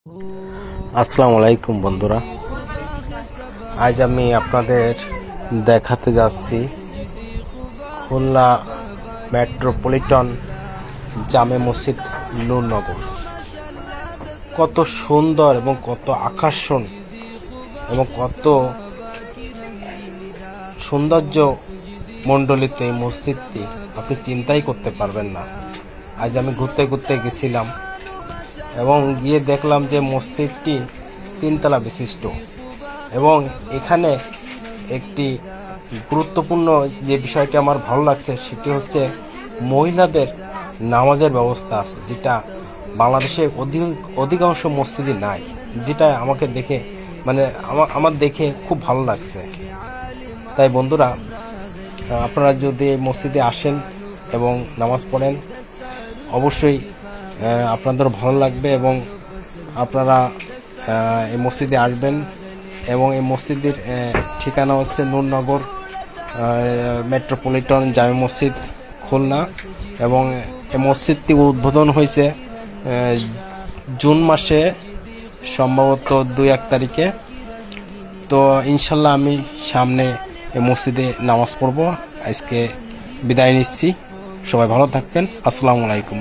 আসসালামু আলাইকুম বন্ধুরা, আজ আমি আপনাদের দেখাতে যাচ্ছি খুলনা মেট্রোপলিটন জামে মসজিদ নূরনগর। কত সুন্দর এবং কত আকর্ষণ এবং কত সৌন্দর্য মণ্ডলিত এই মসজিদটি আপনি চিন্তাই করতে পারবেন না। আজ আমি ঘুরতে ঘুরতে গেছিলাম এবং গিয়ে দেখলাম যে মসজিদটি তিনতলা বিশিষ্ট এবং এখানে একটি গুরুত্বপূর্ণ যে বিষয়টি আমার ভালো লাগছে সেটি হচ্ছে মহিলাদের নামাজের ব্যবস্থা আছে, যেটা বাংলাদেশে অধিকাংশ মসজিদে নাই, যেটা আমাকে দেখে আমার দেখে খুব ভালো লাগছে। তাই বন্ধুরা, আপনারা যদি এই মসজিদে আসেন এবং নামাজ পড়েন অবশ্যই আপনাদের ভালো লাগবে এবং আপনারা এই মসজিদে আসবেন। এবং এই মসজিদের ঠিকানা হচ্ছে নূরনগর মেট্রোপলিটন জামে মসজিদ খুলনা এবং এই মসজিদটি উদ্বোধন হয়েছে জুন মাসে, সম্ভবত 2-1 তারিখে। তো ইনশাল্লাহ আমি সামনে এই মসজিদে নামাজ পড়ব। আজকে বিদায় নিচ্ছি, সবাই ভালো থাকবেন। আসসালামু আলাইকুম।